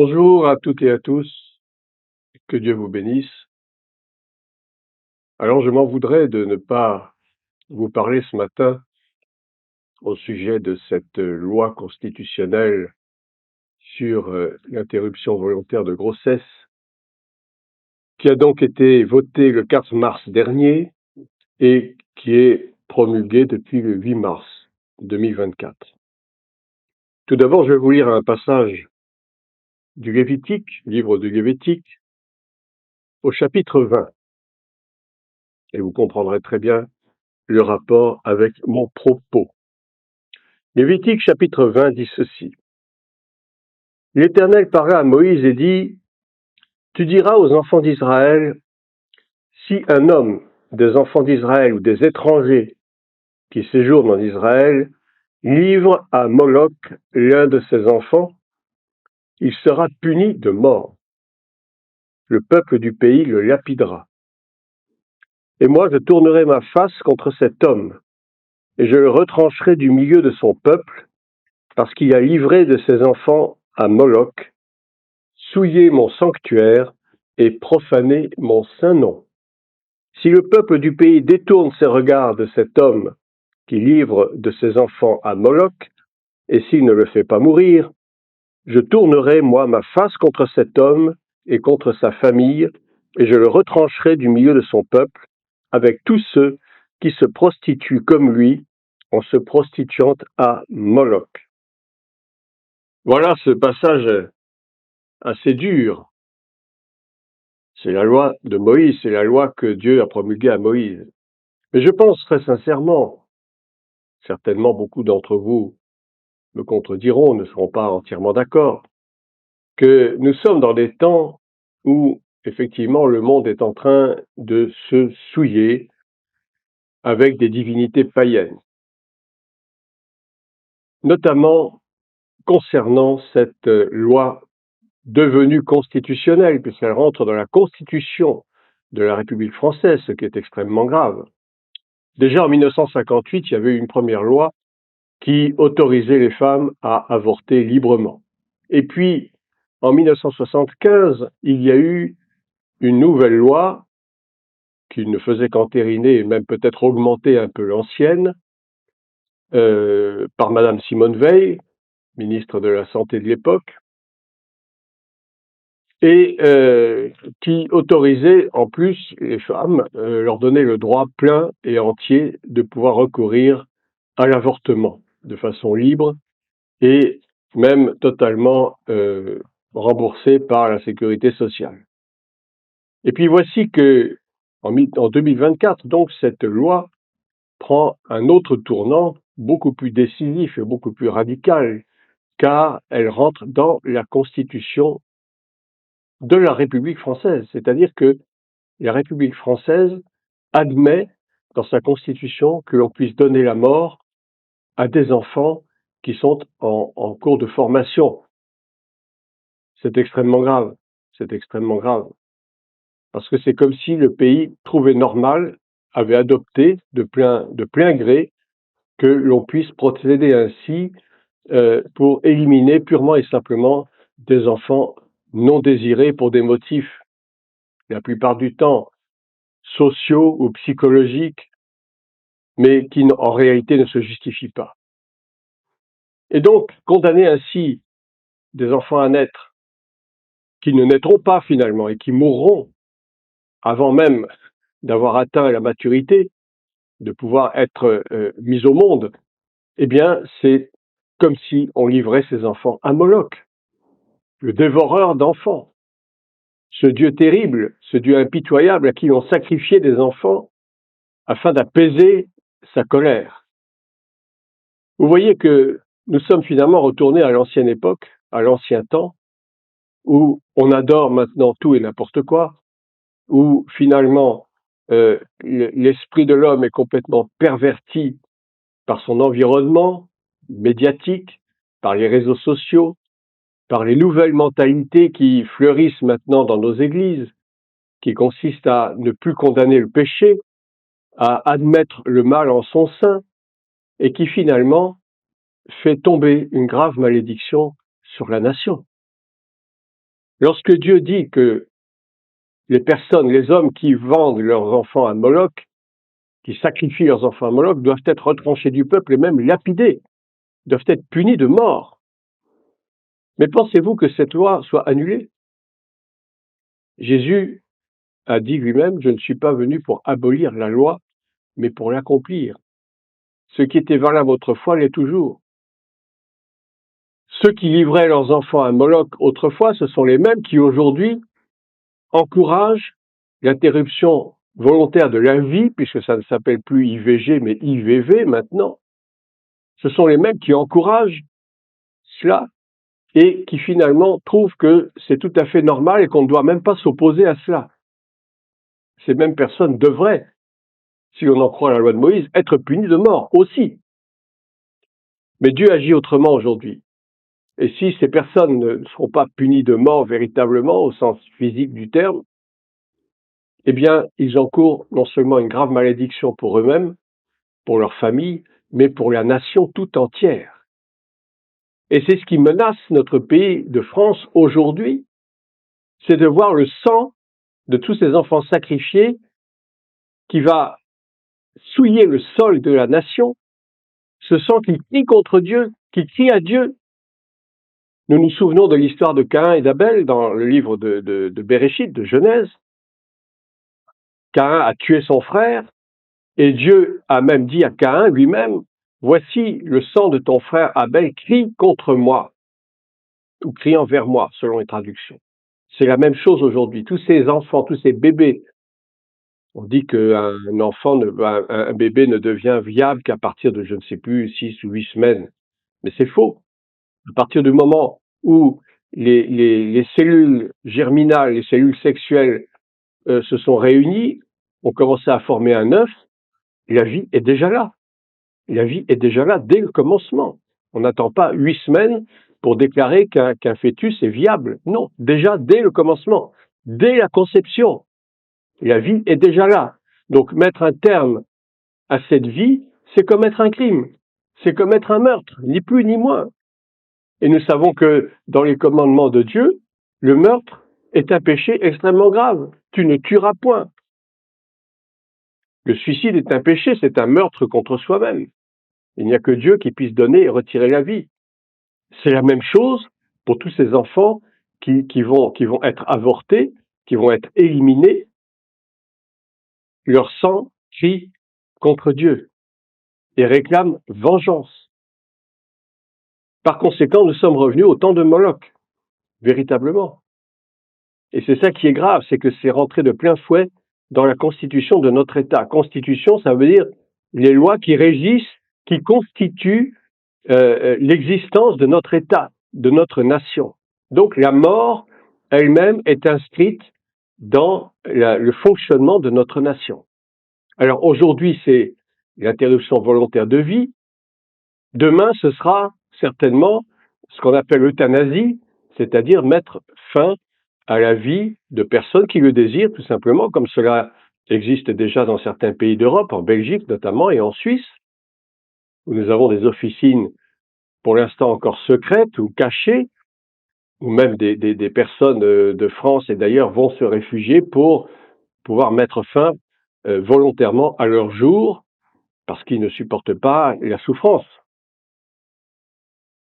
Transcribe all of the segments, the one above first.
Bonjour à toutes et à tous, que Dieu vous bénisse. Alors je m'en voudrais de ne pas vous parler ce matin au sujet de cette loi constitutionnelle sur l'interruption volontaire de grossesse qui a donc été votée le 4 mars dernier et qui est promulguée depuis le 8 mars 2024. Tout d'abord, je vais vous lire un passage du Lévitique, livre du Lévitique, au chapitre 20. Et vous comprendrez très bien le rapport avec mon propos. Lévitique chapitre 20 dit ceci. L'Éternel parla à Moïse et dit, tu diras aux enfants d'Israël, si un homme des enfants d'Israël ou des étrangers qui séjournent en Israël livre à Moloch l'un de ses enfants, il sera puni de mort. Le peuple du pays le lapidera. Et moi je tournerai ma face contre cet homme, et je le retrancherai du milieu de son peuple, parce qu'il a livré de ses enfants à Moloch, souillé mon sanctuaire et profané mon saint nom. Si le peuple du pays détourne ses regards de cet homme qui livre de ses enfants à Moloch, et s'il ne le fait pas mourir, je tournerai, moi, ma face contre cet homme et contre sa famille, et je le retrancherai du milieu de son peuple, avec tous ceux qui se prostituent comme lui, en se prostituant à Moloch. Voilà ce passage assez dur. C'est la loi de Moïse, c'est la loi que Dieu a promulguée à Moïse. Mais je pense très sincèrement, certainement beaucoup d'entre vous me contrediront, ne seront pas entièrement d'accord, que nous sommes dans des temps où, effectivement, le monde est en train de se souiller avec des divinités païennes, notamment concernant cette loi devenue constitutionnelle, puisqu'elle rentre dans la Constitution de la République française, ce qui est extrêmement grave. Déjà en 1958, il y avait eu une première loi qui autorisait les femmes à avorter librement. Et puis, en 1975, il y a eu une nouvelle loi qui ne faisait qu'entériner et même peut-être augmenter un peu l'ancienne, par Madame Simone Veil, ministre de la Santé de l'époque, et qui autorisait en plus les femmes, leur donnait le droit plein et entier de pouvoir recourir à l'avortement de façon libre et même totalement remboursé par la sécurité sociale. Et puis voici que en 2024, donc, cette loi prend un autre tournant beaucoup plus décisif et beaucoup plus radical, car elle rentre dans la Constitution de la République française. C'est-à-dire que la République française admet dans sa Constitution que l'on puisse donner la mort à des enfants qui sont en cours de formation. C'est extrêmement grave. C'est extrêmement grave. Parce que c'est comme si le pays trouvait normal, avait adopté de plein gré que l'on puisse procéder ainsi pour éliminer purement et simplement des enfants non désirés pour des motifs, la plupart du temps, sociaux ou psychologiques, mais qui en réalité ne se justifient pas. Et donc, condamner ainsi des enfants à naître qui ne naîtront pas finalement et qui mourront avant même d'avoir atteint la maturité, de pouvoir être mis au monde, eh bien, c'est comme si on livrait ces enfants à Moloch, le dévoreur d'enfants, ce Dieu terrible, ce Dieu impitoyable à qui on sacrifiait des enfants afin d'apaiser sa colère. Vous voyez que nous sommes finalement retournés à l'ancienne époque, à l'ancien temps, où on adore maintenant tout et n'importe quoi, où finalement l'esprit de l'homme est complètement perverti par son environnement médiatique, par les réseaux sociaux, par les nouvelles mentalités qui fleurissent maintenant dans nos églises, qui consistent à ne plus condamner le péché, à admettre le mal en son sein, et qui finalement fait tomber une grave malédiction sur la nation. Lorsque Dieu dit que les personnes, les hommes qui vendent leurs enfants à Moloch, qui sacrifient leurs enfants à Moloch, doivent être retranchés du peuple et même lapidés, doivent être punis de mort. Mais pensez-vous que cette loi soit annulée? Jésus a dit lui-même, je ne suis pas venu pour abolir la loi, mais pour l'accomplir. Ce qui était valable autrefois l'est toujours. Ceux qui livraient leurs enfants à Moloch autrefois, ce sont les mêmes qui aujourd'hui encouragent l'interruption volontaire de la vie, puisque ça ne s'appelle plus IVG, mais IVV maintenant. Ce sont les mêmes qui encouragent cela et qui finalement trouvent que c'est tout à fait normal et qu'on ne doit même pas s'opposer à cela. Ces mêmes personnes devraient, si l'on en croit la loi de Moïse, être punies de mort aussi. Mais Dieu agit autrement aujourd'hui. Et si ces personnes ne seront pas punies de mort véritablement, au sens physique du terme, eh bien, ils encourent non seulement une grave malédiction pour eux-mêmes, pour leur famille, mais pour la nation tout entière. Et c'est ce qui menace notre pays de France aujourd'hui, c'est de voir le sang de tous ces enfants sacrifiés qui va souiller le sol de la nation, ce sang qui crie contre Dieu, qui crie à Dieu. Nous nous souvenons de l'histoire de Caïn et d'Abel dans le livre de Béréchit, de Genèse. Caïn a tué son frère, et Dieu a même dit à Caïn lui-même, « Voici le sang de ton frère Abel crie contre moi », ou crie envers moi, selon les traductions. C'est la même chose aujourd'hui. Tous ces enfants, tous ces bébés, on dit qu'un bébé ne devient viable qu'à partir de, je ne sais plus, 6 ou 8 semaines. Mais c'est faux. À partir du moment où les cellules germinales, les cellules sexuelles se sont réunies, ont commencé à former un œuf, la vie est déjà là. La vie est déjà là dès le commencement. On n'attend pas 8 semaines pour déclarer qu'un fœtus est viable. Non, déjà dès le commencement, dès la conception, la vie est déjà là. Donc mettre un terme à cette vie, c'est commettre un crime, c'est commettre un meurtre, ni plus ni moins. Et nous savons que dans les commandements de Dieu, le meurtre est un péché extrêmement grave. Tu ne tueras point. Le suicide est un péché, c'est un meurtre contre soi-même. Il n'y a que Dieu qui puisse donner et retirer la vie. C'est la même chose pour tous ces enfants qui vont être avortés, qui vont être éliminés. Leur sang crie contre Dieu et réclame vengeance. Par conséquent, nous sommes revenus au temps de Moloch, véritablement. Et c'est ça qui est grave, c'est que c'est rentré de plein fouet dans la constitution de notre État. Constitution, ça veut dire les lois qui régissent, qui constituent l'existence de notre État, de notre nation. Donc la mort elle-même est inscrite dans le fonctionnement de notre nation. Alors aujourd'hui, c'est l'interruption volontaire de vie. Demain, ce sera certainement ce qu'on appelle l'euthanasie, c'est-à-dire mettre fin à la vie de personnes qui le désirent, tout simplement, comme cela existe déjà dans certains pays d'Europe, en Belgique notamment, et en Suisse, où nous avons des officines pour l'instant encore secrètes ou cachées, où même des personnes de France et d'ailleurs vont se réfugier pour pouvoir mettre fin volontairement à leur jour, parce qu'ils ne supportent pas la souffrance.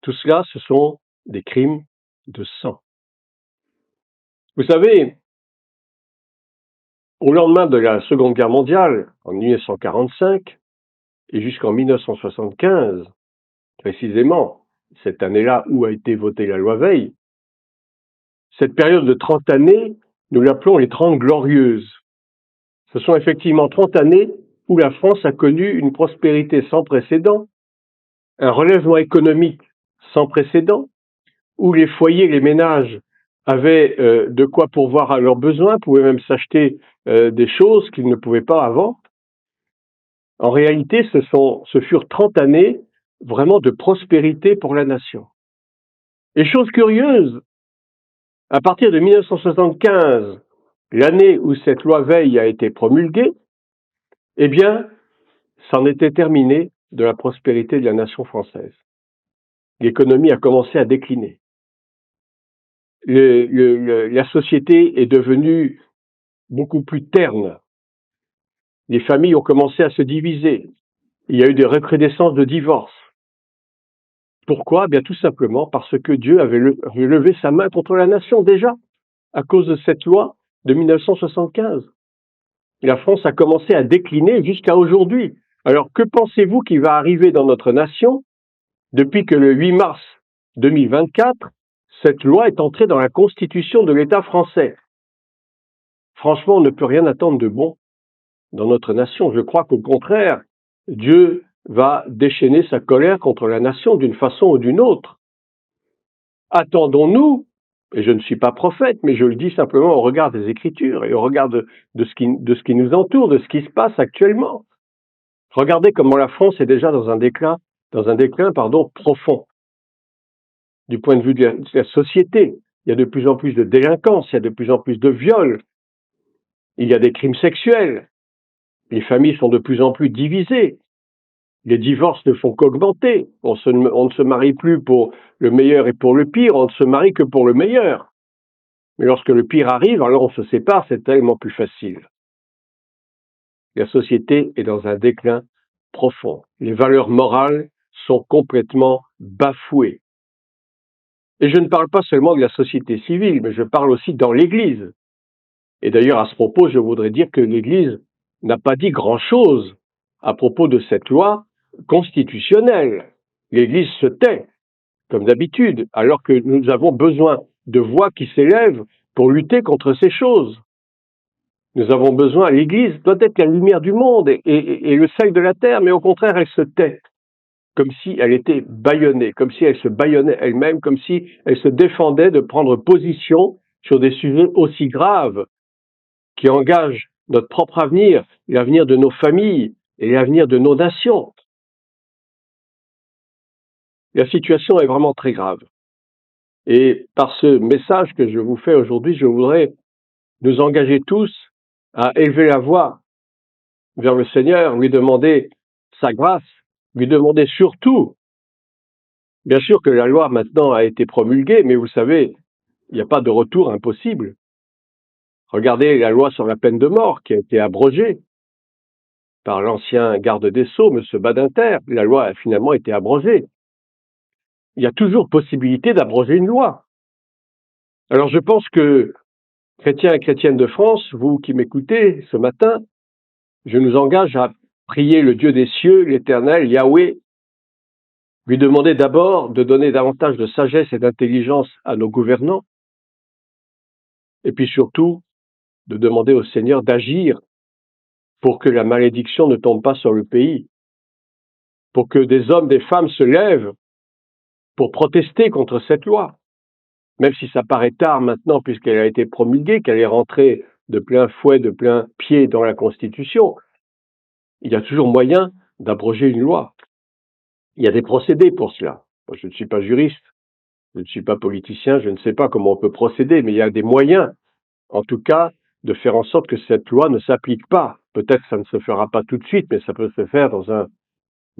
Tout cela, ce sont des crimes de sang. Vous savez, au lendemain de la Seconde Guerre mondiale, en 1945, et jusqu'en 1975, précisément, cette année-là où a été votée la loi Veil, cette période de 30 années, nous l'appelons les 30 glorieuses. Ce sont effectivement 30 années où la France a connu une prospérité sans précédent, un relèvement économique sans précédent, où les foyers, les ménages avaient de quoi pourvoir à leurs besoins, pouvaient même s'acheter des choses qu'ils ne pouvaient pas avant. En réalité, ce furent 30 années vraiment de prospérité pour la nation. Et chose curieuse, à partir de 1975, l'année où cette loi Veil a été promulguée, eh bien, c'en était terminé de la prospérité de la nation française. L'économie a commencé à décliner. La société est devenue beaucoup plus terne. Les familles ont commencé à se diviser. Il y a eu des recrudescences de divorces. Pourquoi? Bien tout simplement parce que Dieu avait levé sa main contre la nation déjà, à cause de cette loi de 1975. La France a commencé à décliner jusqu'à aujourd'hui. Alors que pensez-vous qui va arriver dans notre nation depuis que le 8 mars 2024, cette loi est entrée dans la constitution de l'État français? Franchement, on ne peut rien attendre de bon dans notre nation. Je crois qu'au contraire, Dieu va déchaîner sa colère contre la nation d'une façon ou d'une autre. Attendons-nous, et je ne suis pas prophète, mais je le dis simplement au regard des Écritures et au regard de ce qui nous entoure, de ce qui se passe actuellement. Regardez comment la France est déjà dans un déclin profond. Du point de vue de la société, il y a de plus en plus de délinquance, il y a de plus en plus de viols, il y a des crimes sexuels, les familles sont de plus en plus divisées, les divorces ne font qu'augmenter, on ne se marie plus pour le meilleur et pour le pire, on ne se marie que pour le meilleur. Mais lorsque le pire arrive, alors on se sépare, c'est tellement plus facile. La société est dans un déclin profond. Les valeurs morales sont complètement bafouées. Et je ne parle pas seulement de la société civile, mais je parle aussi dans l'Église. Et d'ailleurs, à ce propos, je voudrais dire que l'Église n'a pas dit grand-chose à propos de cette loi constitutionnelle. L'Église se tait, comme d'habitude, alors que nous avons besoin de voix qui s'élèvent pour lutter contre ces choses. Nous avons besoin, l'Église doit être la lumière du monde et le sel de la terre, mais au contraire, elle se tait, comme si elle était bâillonnée, comme si elle se bâillonnait elle-même, comme si elle se défendait de prendre position sur des sujets aussi graves qui engagent notre propre avenir, l'avenir de nos familles et l'avenir de nos nations. La situation est vraiment très grave. Et par ce message que je vous fais aujourd'hui, je voudrais nous engager tous à élever la voix vers le Seigneur, lui demander sa grâce, lui demander surtout, bien sûr que la loi maintenant a été promulguée, mais vous savez, il n'y a pas de retour impossible. Regardez la loi sur la peine de mort qui a été abrogée par l'ancien garde des Sceaux, M. Badinter. La loi a finalement été abrogée. Il y a toujours possibilité d'abroger une loi. Alors je pense que, chrétiens et chrétiennes de France, vous qui m'écoutez ce matin, je nous engage à prier le Dieu des cieux, l'Éternel, Yahweh, lui demander d'abord de donner davantage de sagesse et d'intelligence à nos gouvernants, et puis surtout de demander au Seigneur d'agir pour que la malédiction ne tombe pas sur le pays, pour que des hommes, des femmes se lèvent pour protester contre cette loi, même si ça paraît tard maintenant puisqu'elle a été promulguée, qu'elle est rentrée de plein fouet, de plein pied dans la Constitution. Il y a toujours moyen d'abroger une loi. Il y a des procédés pour cela. Moi, je ne suis pas juriste, je ne suis pas politicien, je ne sais pas comment on peut procéder, mais il y a des moyens, en tout cas, de faire en sorte que cette loi ne s'applique pas. Peut-être que ça ne se fera pas tout de suite, mais ça peut se faire dans un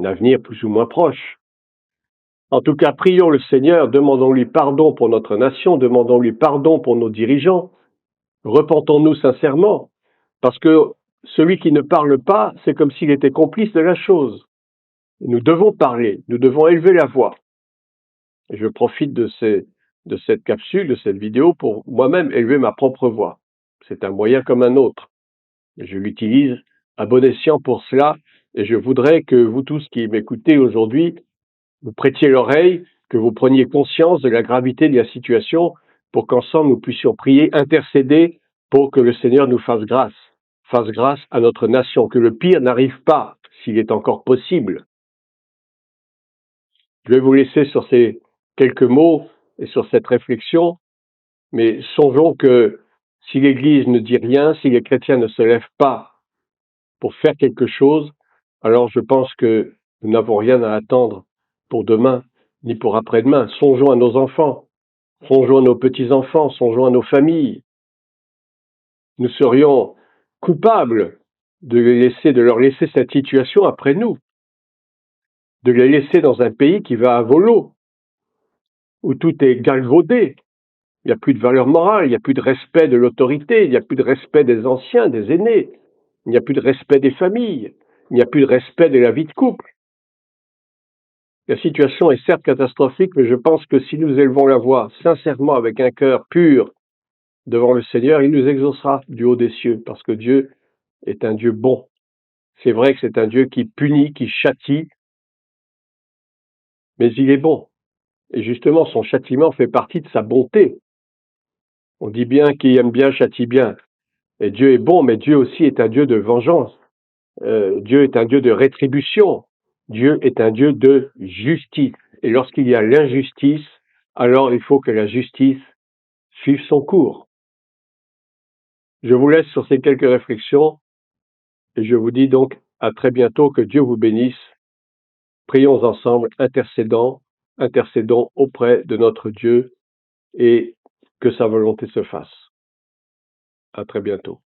avenir plus ou moins proche. En tout cas, prions le Seigneur, demandons-lui pardon pour notre nation, demandons-lui pardon pour nos dirigeants, repentons-nous sincèrement, parce que celui qui ne parle pas, c'est comme s'il était complice de la chose. Nous devons parler, nous devons élever la voix. Et je profite de cette capsule, de cette vidéo, pour moi-même élever ma propre voix. C'est un moyen comme un autre. Et je l'utilise à bon escient pour cela, et je voudrais que vous tous qui m'écoutez aujourd'hui, vous prêtiez l'oreille, que vous preniez conscience de la gravité de la situation, pour qu'ensemble nous puissions prier, intercéder, pour que le Seigneur nous fasse grâce à notre nation, que le pire n'arrive pas, s'il est encore possible. Je vais vous laisser sur ces quelques mots et sur cette réflexion, mais songeons que si l'Église ne dit rien, si les chrétiens ne se lèvent pas pour faire quelque chose, alors je pense que nous n'avons rien à attendre pour demain, ni pour après-demain. Songeons à nos enfants, songeons à nos petits-enfants, songeons à nos familles. Nous serions coupables de leur laisser cette situation après nous, de les laisser dans un pays qui va à volo, où tout est galvaudé, Il n'y a plus de valeur morale, il n'y a plus de respect de l'autorité, il n'y a plus de respect des anciens, des aînés, il n'y a plus de respect des familles, il n'y a plus de respect de la vie de couple. La situation est certes catastrophique, mais je pense que si nous élevons la voix sincèrement avec un cœur pur devant le Seigneur, il nous exaucera du haut des cieux, parce que Dieu est un Dieu bon. C'est vrai que c'est un Dieu qui punit, qui châtie, mais il est bon. Et justement, son châtiment fait partie de sa bonté. On dit bien qui aime bien châtie bien. Et Dieu est bon, mais Dieu aussi est un Dieu de vengeance. Dieu est un Dieu de rétribution. Dieu est un Dieu de justice. Et lorsqu'il y a l'injustice, alors il faut que la justice suive son cours. Je vous laisse sur ces quelques réflexions et je vous dis donc à très bientôt, que Dieu vous bénisse. Prions ensemble, intercédons auprès de notre Dieu et que sa volonté se fasse. À très bientôt.